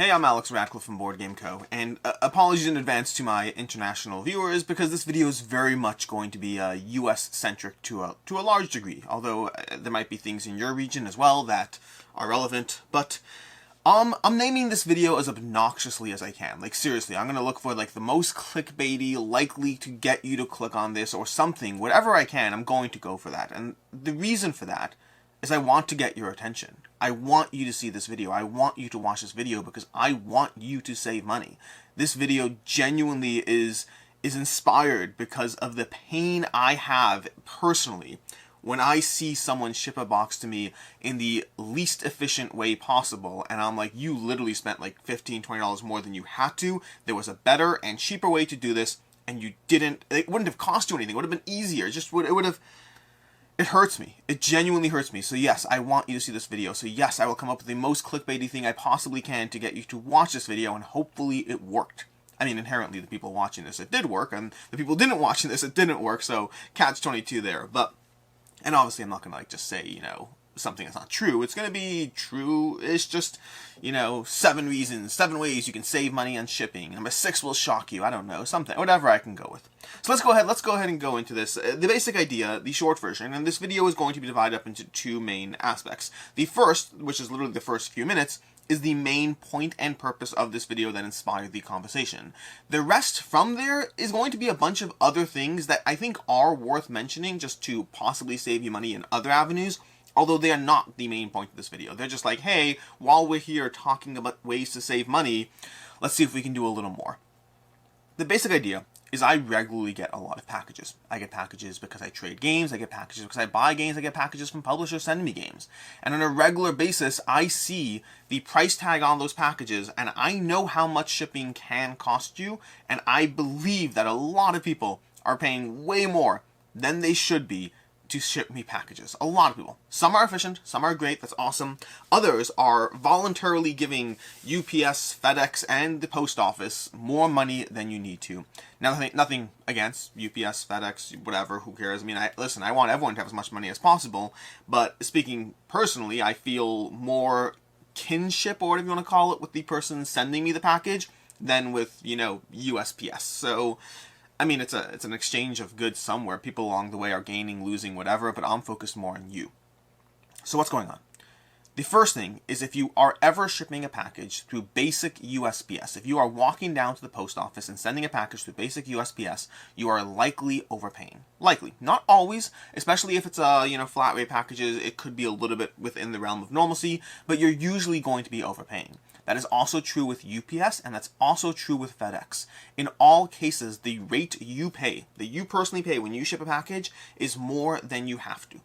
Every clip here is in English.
Hey, I'm Alex Radcliffe from Board Game Co. And apologies in advance to my international viewers because this video is very much going to be US-centric to a large degree. Although there might be things in your region as well that are relevant. But I'm naming this video as obnoxiously as I can. Like seriously, I'm gonna look for like the most clickbaity, likely to get you to click on this or something. Whatever I can, I'm going to go for that. And the reason for that is I want to get your attention. I want you to see this video. I want you to watch this video because I want you to save money. This video genuinely is inspired because of the pain I have personally when I see someone ship a box to me in the least efficient way possible, and I'm like, you literally spent like $15, $20 more than you had to. There was a better and cheaper way to do this, and you didn't. It wouldn't have cost you anything. It would have been easier. It would have. It hurts me. It genuinely hurts me. So yes, I want you to see this video. So yes, I will come up with the most clickbaity thing I possibly can to get you to watch this video, and hopefully it worked. I mean, inherently, the people watching this, it did work, and the people didn't watching this, it didn't work, so catch-22 there. But, and obviously I'm not going to, like, just say, you know, something that's not true. It's going to be true. It's just, you know, 7 ways you can save money on shipping. Number 6 will shock you. I don't know, something, whatever I can go with. So let's go ahead and go into this. The basic idea, the short version, and this video is going to be divided up into 2 main aspects. The first, which is literally the first few minutes, is the main point and purpose of this video that inspired the conversation. The rest from there is going to be a bunch of other things that I think are worth mentioning just to possibly save you money in other avenues, although they are not the main point of this video. They're just like, hey, while we're here talking about ways to save money, let's see if we can do a little more. The basic idea is I regularly get a lot of packages. I get packages because I trade games, I get packages because I buy games, I get packages from publishers sending me games. And on a regular basis, I see the price tag on those packages, and I know how much shipping can cost you, and I believe that a lot of people are paying way more than they should be to ship me packages. A lot of people. Some are efficient, some are great, that's awesome. Others are voluntarily giving UPS, FedEx, and the post office more money than you need to. Now, nothing against UPS, FedEx, whatever, who cares? I mean, listen, I want everyone to have as much money as possible, but speaking personally, I feel more kinship, or whatever you want to call it, with the person sending me the package than with, you know, USPS. So, I mean, it's an exchange of goods somewhere. People along the way are gaining, losing, whatever, but I'm focused more on you. So what's going on? The first thing is if you are ever shipping a package through basic USPS, if you are walking down to the post office and sending a package through basic USPS, you are likely overpaying. Likely. Not always, especially if it's flat rate packages, it could be a little bit within the realm of normalcy, but you're usually going to be overpaying. That is also true with UPS, and that's also true with FedEx. In all cases, the rate you pay, that you personally pay when you ship a package, is more than you have to.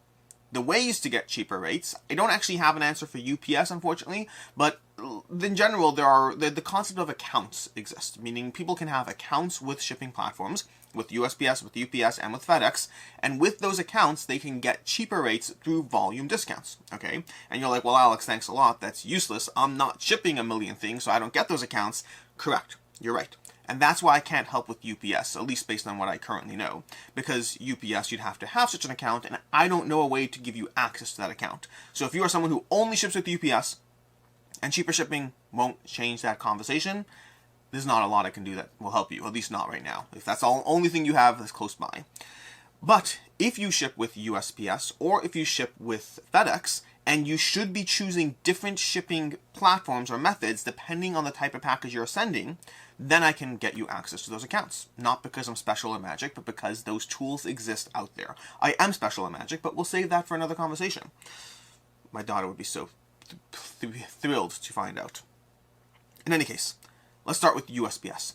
The ways to get cheaper rates, I don't actually have an answer for UPS, unfortunately, but in general, the concept of accounts exists, meaning people can have accounts with shipping platforms, with USPS, with UPS, and with FedEx, and with those accounts, they can get cheaper rates through volume discounts, okay? And you're like, well, Alex, thanks a lot, that's useless. I'm not shipping a million things, so I don't get those accounts. Correct, you're right. And that's why I can't help with UPS, at least based on what I currently know. Because UPS, you'd have to have such an account, and I don't know a way to give you access to that account. So if you are someone who only ships with UPS, and cheaper shipping won't change that conversation, there's not a lot I can do that will help you, at least not right now. If that's the only thing you have that's close by. But if you ship with USPS, or if you ship with FedEx, and you should be choosing different shipping platforms or methods depending on the type of package you're sending, then I can get you access to those accounts. Not because I'm special or magic, but because those tools exist out there. I am special or magic, but we'll save that for another conversation. My daughter would be so thrilled to find out. In any case, let's start with USPS.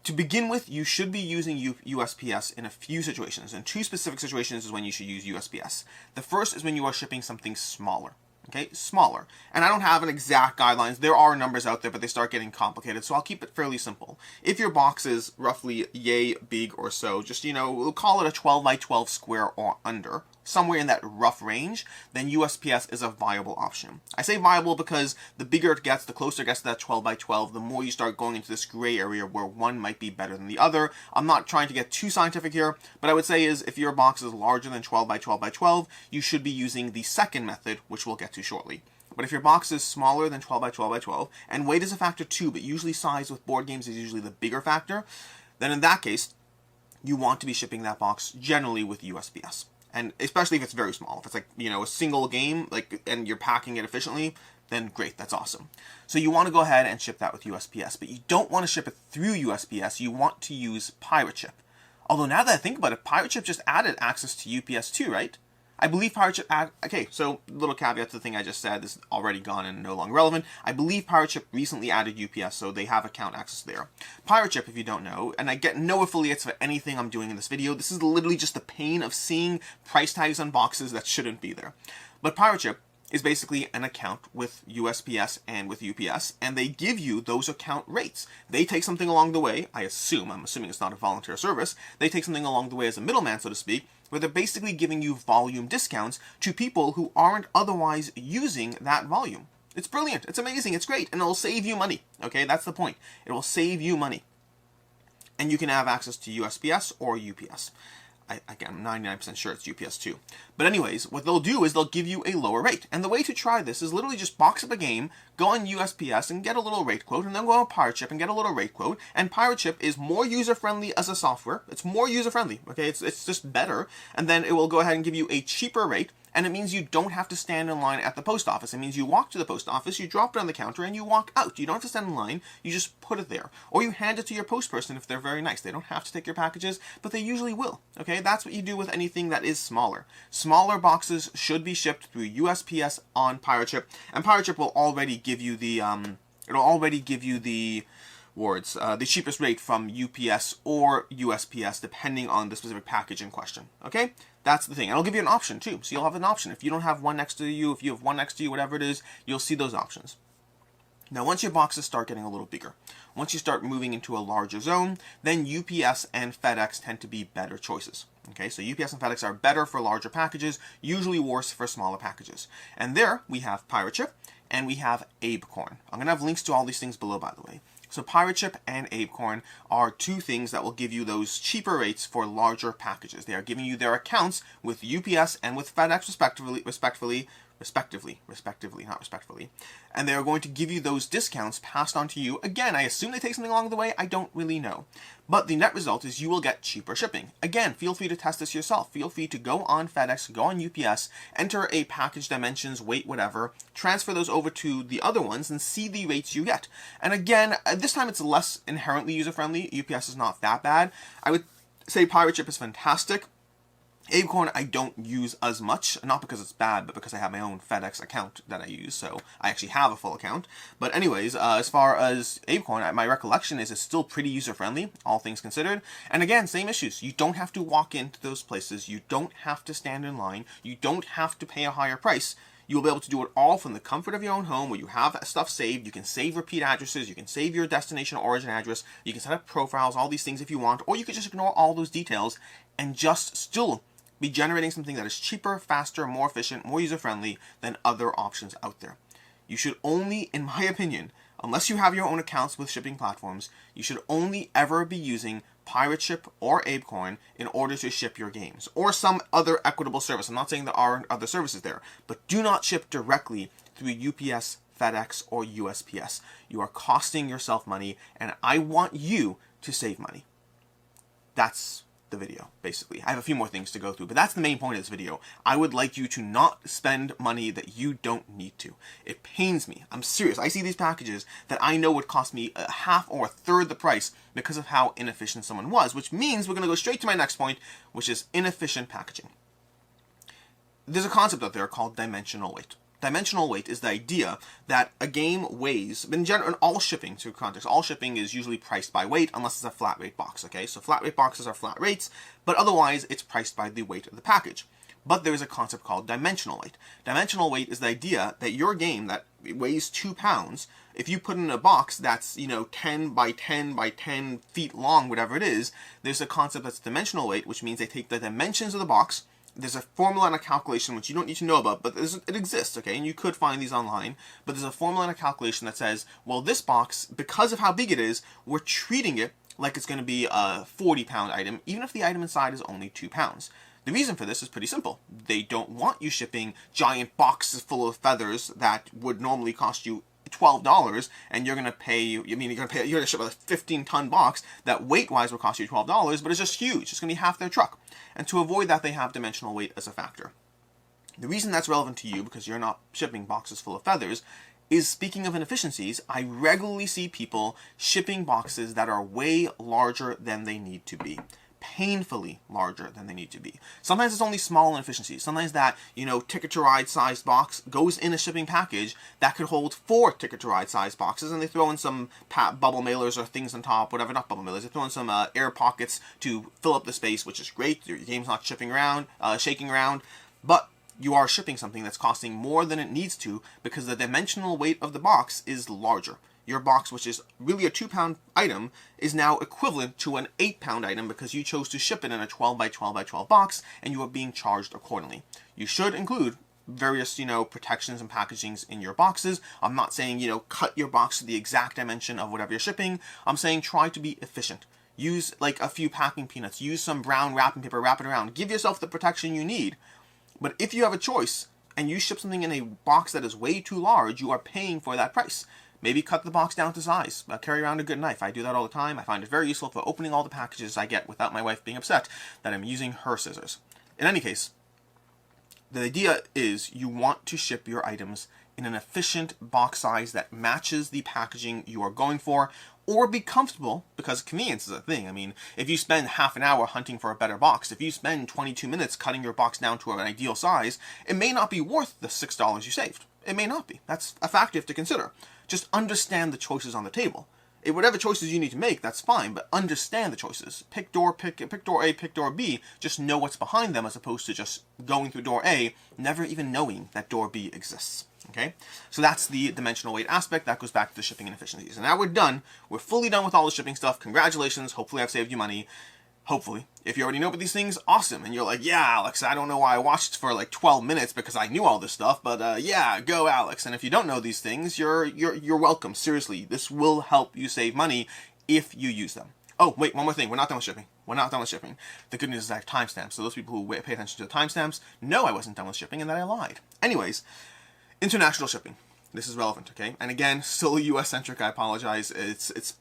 To begin with, you should be using USPS in a few situations, and 2 specific situations is when you should use USPS. The first is when you are shipping something smaller. Okay, smaller. And I don't have an exact guidelines. There are numbers out there, but they start getting complicated, so I'll keep it fairly simple. If your box is roughly yay big or so, just, we'll call it a 12 by 12 square or under, somewhere in that rough range, then USPS is a viable option. I say viable because the bigger it gets, the closer it gets to that 12 by 12, the more you start going into this gray area where one might be better than the other. I'm not trying to get too scientific here, but I would say is if your box is larger than 12 by 12 by 12, you should be using the second method, which we'll get to shortly. But if your box is smaller than 12 by 12 by 12, and weight is a factor too, but usually size with board games is usually the bigger factor, then in that case, you want to be shipping that box generally with USPS. And especially if it's very small. If it's like, a single game, and you're packing it efficiently, then great, that's awesome. So you want to go ahead and ship that with USPS, but you don't want to ship it through USPS, you want to use Pirate Ship. Although now that I think about it, Pirate Ship just added access to UPS too, right? I believe Pirate Ship okay, so little caveat to the thing I just said, this is already gone and no longer relevant. I believe Pirate Ship recently added UPS, so they have account access there. Pirate Ship, if you don't know, and I get no affiliates for anything I'm doing in this video, this is literally just the pain of seeing price tags on boxes that shouldn't be there. But Pirate Ship is basically an account with USPS and with UPS, and they give you those account rates. They take something along the way, I'm assuming it's not a volunteer service, they take something along the way as a middleman, so to speak, where they're basically giving you volume discounts to people who aren't otherwise using that volume. It's brilliant, it's amazing, it's great, and it'll save you money, okay? That's the point. It will save you money. And you can have access to USPS or UPS. Again, I'm 99% sure it's UPS too. But anyways, what they'll do is they'll give you a lower rate. And the way to try this is literally just box up a game, go on USPS and get a little rate quote, and then go on Pirate Ship and get a little rate quote. And Pirate Ship is more user-friendly as a software. It's more user-friendly, okay? It's just better. And then it will go ahead and give you a cheaper rate. And it means you don't have to stand in line at the post office. It means you walk to the post office, you drop it on the counter, and you walk out. You don't have to stand in line, you just put it there. Or you hand it to your post person if they're very nice. They don't have to take your packages, but they usually will. Okay, that's what you do with anything that is smaller. Smaller boxes should be shipped through USPS on Pirate Ship, and Pirate Ship will already give you the, the cheapest rate from UPS or USPS, depending on the specific package in question. Okay? That's the thing. And it'll give you an option, too. So you'll have an option. If you don't have one next to you, if you have one next to you, whatever it is, you'll see those options. Now, once your boxes start getting a little bigger, once you start moving into a larger zone, then UPS and FedEx tend to be better choices. Okay, so UPS and FedEx are better for larger packages, usually worse for smaller packages. And there, we have Pirate Ship, and we have Abecorn. I'm going to have links to all these things below, by the way. So Pirate Ship and Abecorn are two things that will give you those cheaper rates for larger packages. They are giving you their accounts with UPS and with FedEx respectively, and they are going to give you those discounts passed on to you. Again, I assume they take something along the way, I don't really know. But the net result is you will get cheaper shipping. Again, feel free to test this yourself. Feel free to go on FedEx, go on UPS, enter a package dimensions, weight, whatever, transfer those over to the other ones, and see the rates you get. And again, this time it's less inherently user-friendly. UPS is not that bad. I would say Pirate Ship is fantastic. Abecorn I don't use as much, not because it's bad, but because I have my own FedEx account that I use, so I actually have a full account. But anyways, as far as Abecorn, my recollection is it's still pretty user-friendly, all things considered. And again, same issues. You don't have to walk into those places. You don't have to stand in line. You don't have to pay a higher price. You will be able to do it all from the comfort of your own home where you have stuff saved. You can save repeat addresses. You can save your destination origin address. You can set up profiles, all these things if you want. Or you can just ignore all those details and just still be generating something that is cheaper, faster, more efficient, more user-friendly than other options out there. You should only, in my opinion, unless you have your own accounts with shipping platforms, you should only ever be using Pirate Ship or Abecorn in order to ship your games, or some other equitable service. I'm not saying there aren't other services there, but do not ship directly through UPS, FedEx, or USPS. You are costing yourself money, and I want you to save money. That's the video, basically. I have a few more things to go through, but that's the main point of this video. I would like you to not spend money that you don't need to. It pains me. I'm serious. I see these packages that I know would cost me a half or a third the price because of how inefficient someone was, which means we're going to go straight to my next point, which is inefficient packaging. There's a concept out there called dimensional weight. Dimensional weight is the idea that a game weighs, in general, in all shipping, to context, all shipping is usually priced by weight unless it's a flat rate box, okay? So flat rate boxes are flat rates, but otherwise it's priced by the weight of the package. But there is a concept called dimensional weight. Dimensional weight is the idea that your game that weighs 2 pounds, if you put it in a box that's, 10 by 10 by 10 feet long, whatever it is, there's a concept that's dimensional weight, which means they take the dimensions of the box. There's a formula and a calculation which you don't need to know about, but it exists, okay? And you could find these online. But there's a formula and a calculation that says, well, this box, because of how big it is, we're treating it like it's going to be a 40-pound item, even if the item inside is only 2 pounds. The reason for this is pretty simple. They don't want you shipping giant boxes full of feathers that would normally cost you $12, and you're gonna ship a 15-ton box that weight-wise will cost you $12, but it's just huge. It's gonna be half their truck. And to avoid that, they have dimensional weight as a factor. The reason that's relevant to you, because you're not shipping boxes full of feathers, is, speaking of inefficiencies, I regularly see people shipping boxes that are way larger than they need to be. Painfully larger than they need to be. Sometimes it's only small inefficiencies. Sometimes that, Ticket to Ride sized box goes in a shipping package that could hold 4 Ticket to Ride sized boxes, and they throw in some bubble mailers or things on top, whatever, not bubble mailers. They throw in some air pockets to fill up the space, which is great. Your game's not shaking around, but you are shipping something that's costing more than it needs to because the dimensional weight of the box is larger. Your box, which is really a 2-pound item, is now equivalent to an 8-pound item because you chose to ship it in a 12 by 12 by 12 box, and you are being charged accordingly. You should include various, protections and packagings in your boxes. I'm not saying, cut your box to the exact dimension of whatever you're shipping. I'm saying try to be efficient. Use, like, a few packing peanuts. Use some brown wrapping paper, wrap it around. Give yourself the protection you need. But if you have a choice and you ship something in a box that is way too large, you are paying for that price. Maybe cut the box down to size. Carry around a good knife. I do that all the time. I find it very useful for opening all the packages I get without my wife being upset that I'm using her scissors. In any case, the idea is you want to ship your items in an efficient box size that matches the packaging you are going for, or be comfortable, because convenience is a thing. I mean, if you spend half an hour hunting for a better box, if you spend 22 minutes cutting your box down to an ideal size, it may not be worth the $6 you saved. It may not be. That's a factor you have to consider. Just understand the choices on the table. Whatever choices you need to make, that's fine, but understand the choices. Pick door A, pick door B. Just know what's behind them as opposed to just going through door A, never even knowing that door B exists. Okay? So that's the dimensional weight aspect. That goes back to the shipping inefficiencies. And now we're done. We're fully done with all the shipping stuff. Congratulations. Hopefully I've saved you money. Hopefully. If you already know about these things, awesome. And you're like, yeah, Alex, I don't know why I watched for like 12 minutes because I knew all this stuff, but yeah, go Alex. And if you don't know these things, you're welcome. Seriously, this will help you save money if you use them. Oh, wait, one more thing. We're not done with shipping. We're not done with shipping. The good news is I have timestamps. So those people who pay attention to the timestamps know I wasn't done with shipping and that I lied. Anyways, international shipping. This is relevant, okay? And again, still US-centric, I apologize. It's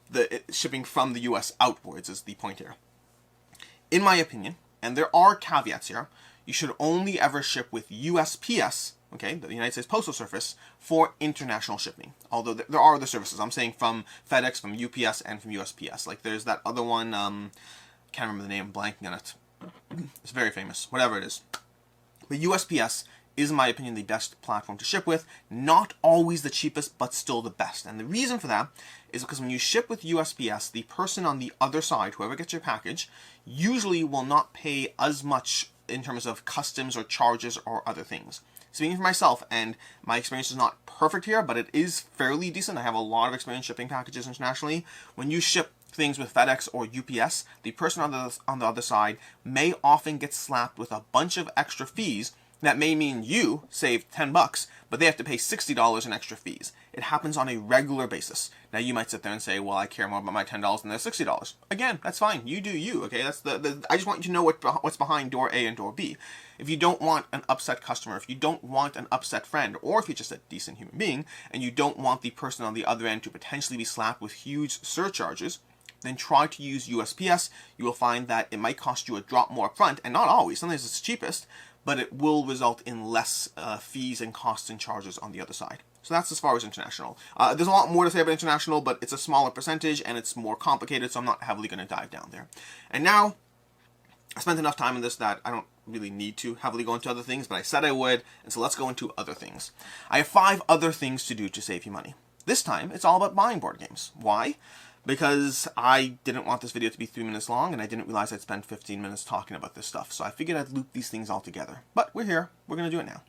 shipping from the US outwards is the point here. In my opinion, and there are caveats here, you should only ever ship with USPS, okay, the United States Postal Service, for international shipping. Although there are other services. I'm saying from FedEx, from UPS, and from USPS. Like there's that other one, can't remember the name, I'm blanking on it. It's very famous, whatever it is. But USPS is, in my opinion, the best platform to ship with. Not always the cheapest, but still the best. And the reason for that is because when you ship with USPS, the person on the other side, whoever gets your package, usually will not pay as much in terms of customs or charges or other things. Speaking for myself, and my experience is not perfect here, but it is fairly decent. I have a lot of experience shipping packages internationally. When you ship things with FedEx or UPS, the person on the other side may often get slapped with a bunch of extra fees. That may mean you saved $10, but they have to pay $60 in extra fees. It happens on a regular basis. Now you might sit there and say, well, I care more about my $10 than their $60. Again, that's fine. You do you, okay? That's I just want you to know what's behind door A and door B. If you don't want an upset customer, if you don't want an upset friend, or if you're just a decent human being, and you don't want the person on the other end to potentially be slapped with huge surcharges, then try to use USPS. You will find that it might cost you a drop more upfront, and not always. Sometimes it's cheapest, but it will result in less fees and costs and charges on the other side. So that's as far as international. There's a lot more to say about international, but it's a smaller percentage and it's more complicated, so I'm not heavily going to dive down there. And now, I spent enough time on this that I don't really need to heavily go into other things, but I said I would, and so let's go into other things. I have 5 other things to do to save you money. This time, it's all about buying board games. Why? Because I didn't want this video to be 3 minutes long, and I didn't realize I'd spend 15 minutes talking about this stuff, so I figured I'd loop these things all together. But we're here. We're going to do it now.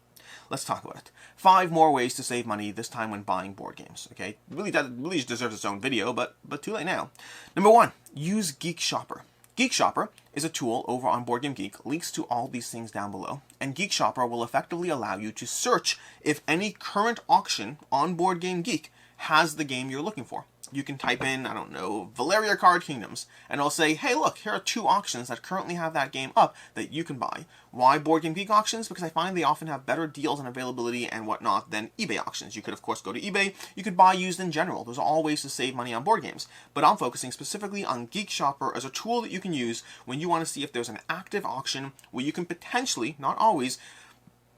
Let's talk about it. 5 more ways to save money, this time when buying board games, okay? Really deserves its own video, but too late now. Number 1, use Geekshopper. Geekshopper is a tool over on BoardGameGeek, links to all these things down below, and Geekshopper will effectively allow you to search if any current auction on BoardGameGeek has the game you're looking for. You can type in, I don't know, Valeria Card Kingdoms, and it'll say, hey, look, here are 2 auctions that currently have that game up that you can buy. Why Board Game Geek auctions? Because I find they often have better deals and availability and whatnot than eBay auctions. You could, of course, go to eBay. You could buy used in general. Those are all ways to save money on board games. But I'm focusing specifically on Geekshopper as a tool that you can use when you want to see if there's an active auction where you can potentially, not always,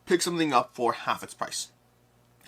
pick something up for half its price.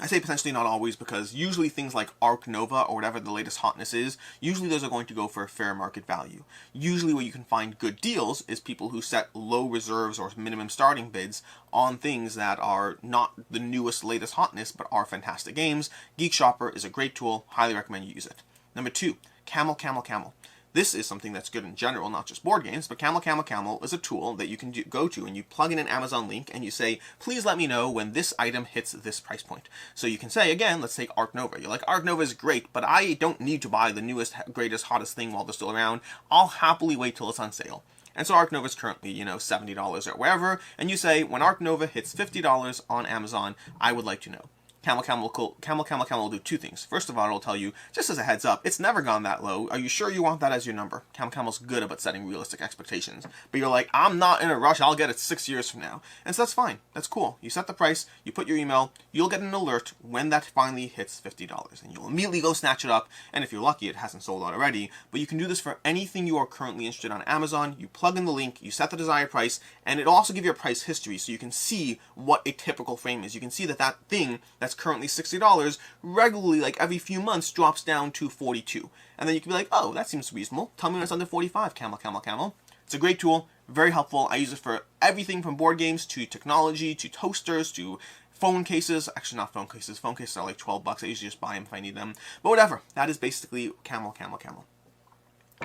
I say potentially, not always, because usually things like Arc Nova or whatever the latest hotness is, usually those are going to go for a fair market value. Usually where you can find good deals is people who set low reserves or minimum starting bids on things that are not the newest, latest hotness, but are fantastic games. Geekshopper is a great tool. Highly recommend you use it. Number 2, Camel. This is something that's good in general, not just board games, but Camel is a tool that you can go to and you plug in an Amazon link and you say, please let me know when this item hits this price point. So you can say, again, let's take Arc Nova. You're like, Arc Nova is great, but I don't need to buy the newest, greatest, hottest thing while they're still around. I'll happily wait till it's on sale. And so Arc Nova is currently, $70 or wherever, and you say, when Arc Nova hits $50 on Amazon, I would like to know. Camel will do 2 things. First of all, it'll tell you, just as a heads up, it's never gone that low. Are you sure you want that as your number? Camel's good about setting realistic expectations. But you're like, I'm not in a rush, I'll get it 6 years from now. And so that's fine. That's cool. You set the price, you put your email, you'll get an alert when that finally hits $50. And you'll immediately go snatch it up, and if you're lucky, it hasn't sold out already. But you can do this for anything you are currently interested in on Amazon. You plug in the link, you set the desired price, and it'll also give you a price history so you can see what a typical frame is. You can see that that thing that's currently $60 regularly, like every few months, drops down to $42. And then you can be like, oh, that seems reasonable. Tell me when it's under $45, Camel. It's a great tool, very helpful. I use it for everything from board games to technology to toasters to phone cases. Actually, not phone cases. Phone cases are like $12. I usually just buy them if I need them. But whatever. That is basically Camel.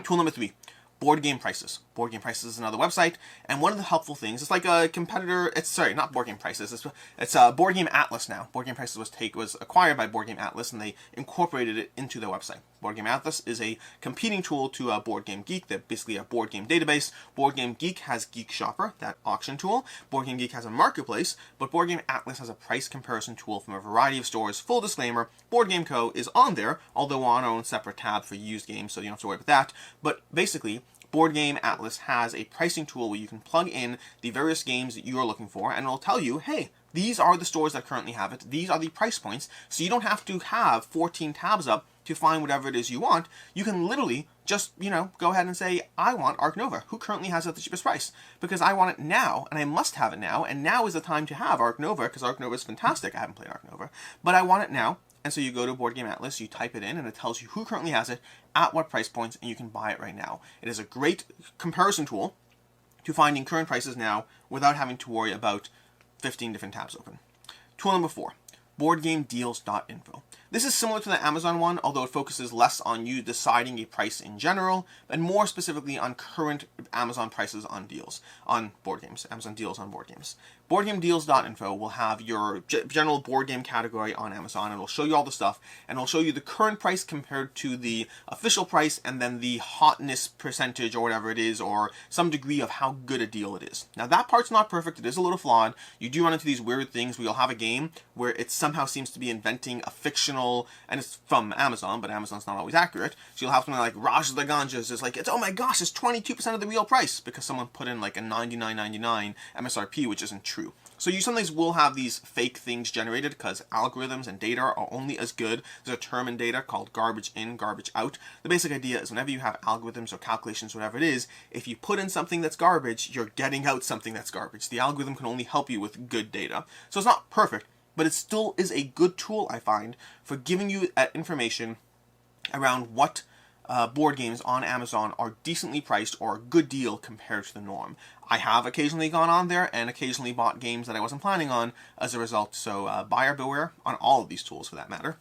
Tool number 3. Board Game Prices. Board Game Prices is another website, and one of the helpful things, it's like a competitor, not Board Game Prices, it's Board Game Atlas now. Board Game Prices was acquired by Board Game Atlas, and they incorporated it into their website. Board Game Atlas is a competing tool to Board Game Geek. They're basically a board game database. Board Game Geek has Geekshopper, that auction tool. Board Game Geek has a marketplace, but Board Game Atlas has a price comparison tool from a variety of stores. Full disclaimer, Board Game Co. is on there, although on our own separate tab for used games, so you don't have to worry about that. But basically, Board Game Atlas has a pricing tool where you can plug in the various games that you are looking for, and it'll tell you, hey, these are the stores that currently have it, these are the price points, so you don't have to have 14 tabs up to find whatever it is you want. You can literally just, go ahead and say, I want Arc Nova. Who currently has it at the cheapest price? Because I want it now, and I must have it now, and now is the time to have Arc Nova, because Arc Nova is fantastic. I haven't played Arc Nova, but I want it now. And so you go to Board Game Atlas, you type it in, and it tells you who currently has it, at what price points, and you can buy it right now. It is a great comparison tool to finding current prices now without having to worry about 15 different tabs open. Tool number 4, BoardGameDeals.info. This is similar to the Amazon one, although it focuses less on you deciding a price in general, and more specifically on current Amazon prices on deals, on board games, Amazon deals on board games. BoardGameDeals.info will have your general board game category on Amazon, and it'll show you all the stuff, and it'll show you the current price compared to the official price, and then the hotness percentage or whatever it is, or some degree of how good a deal it is. Now that part's not perfect, it is a little flawed. You do run into these weird things where you'll have a game where it somehow seems to be inventing a fictional, and it's from Amazon, but Amazon's not always accurate, so you'll have something like Raj the Ganges is like, oh my gosh, it's 22% of the real price, because someone put in like a $99.99 MSRP, which isn't true. So you sometimes will have these fake things generated because algorithms and data are only as good. There's a term in data called garbage in, garbage out. The basic idea is whenever you have algorithms or calculations, whatever it is, if you put in something that's garbage, you're getting out something that's garbage. The algorithm can only help you with good data. So it's not perfect, but it still is a good tool, I find, for giving you information around what board games on Amazon are decently priced or a good deal compared to the norm. I have occasionally gone on there and occasionally bought games that I wasn't planning on as a result, so buyer beware on all of these tools for that matter.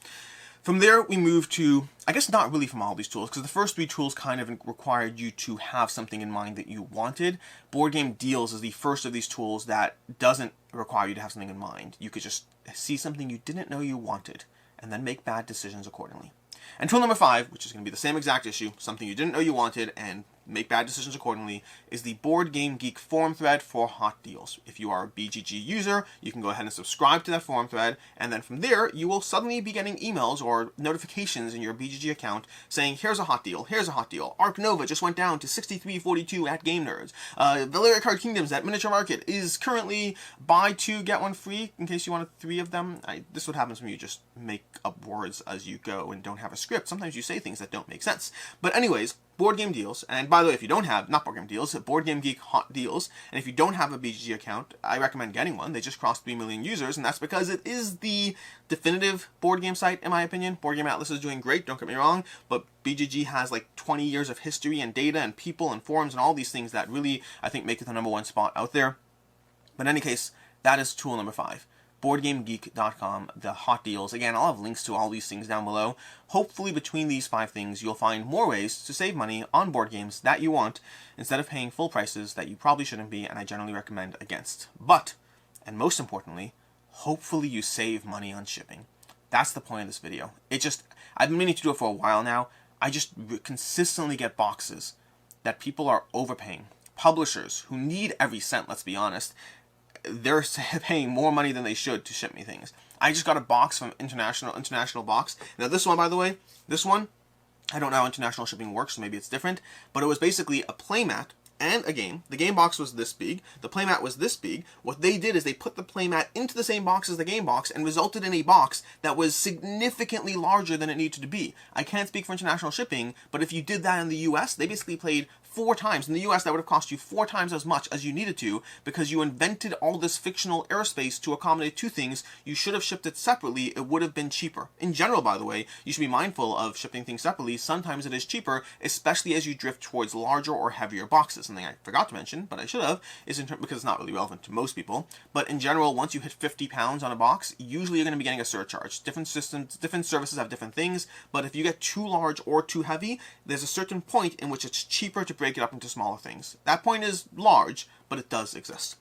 From there, we move to, I guess not really from all these tools, because the first 3 tools kind of required you to have something in mind that you wanted. Board Game Deals is the first of these tools that doesn't require you to have something in mind. You could just see something you didn't know you wanted, and then make bad decisions accordingly. And tool number 5, which is going to be the same exact issue, something you didn't know you wanted, and make bad decisions accordingly, is the Board Game Geek forum thread for Hot Deals. If you are a BGG user, you can go ahead and subscribe to that forum thread, and then from there, you will suddenly be getting emails or notifications in your BGG account saying, here's a hot deal, here's a hot deal. Arc Nova just went down to 63.42 at Game Nerds. Valeria Card Kingdoms at Miniature Market is currently buy two, get one free, in case you wanted 3 of them. This is what happens when you just make up words as you go and don't have a script. Sometimes you say things that don't make sense. But anyways, Board Game Deals, and by the way, if you don't have, not Board Game Deals, Board Game Geek Hot Deals, and if you don't have a BGG account, I recommend getting one. They just crossed 3 million users, and that's because it is the definitive board game site, in my opinion. Board Game Atlas is doing great, don't get me wrong, but BGG has like 20 years of history and data and people and forums and all these things that really, I think, make it the #1 spot out there. But in any case, that is tool number 5. BoardGameGeek.com, the hot deals. Again, I'll have links to all these things down below. Hopefully between these 5 things, you'll find more ways to save money on board games that you want, instead of paying full prices that you probably shouldn't be, and I generally recommend against. But, and most importantly, hopefully you save money on shipping. That's the point of this video. I've been meaning to do it for a while now. I just consistently get boxes that people are overpaying. Publishers who need every cent, let's be honest, they're paying more money than they should to ship me things. I just got a box from International Box. Now this one, by the way, I don't know how international shipping works, so maybe it's different, but it was basically a playmat and a game. The game box was this big. The playmat was this big. What they did is they put the playmat into the same box as the game box and resulted in a box that was significantly larger than it needed to be. I can't speak for international shipping, but if you did that in the US, they basically played 4 times. In the US, that would have cost you 4 times as much as you needed to, because you invented all this fictional airspace to accommodate 2 things. You should have shipped it separately. It would have been cheaper. In general, by the way, you should be mindful of shipping things separately. Sometimes it is cheaper, especially as you drift towards larger or heavier boxes. Something I forgot to mention, but I should have, is because it's not really relevant to most people. But in general, once you hit 50 pounds on a box, usually you're going to be getting a surcharge. Different systems, different services have different things, but if you get too large or too heavy, there's a certain point in which it's cheaper to break it up into smaller things. That point is large, but it does exist.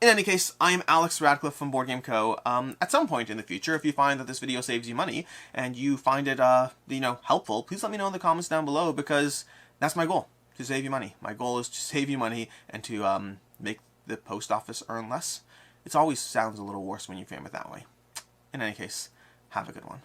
In any case, I am Alex Radcliffe from Board Game Co. At some point in the future, if you find that this video saves you money and you find it, helpful, please let me know in the comments down below, because that's my goal, to save you money. My goal is to save you money and to make the post office earn less. It always sounds a little worse when you frame it that way. In any case, have a good one.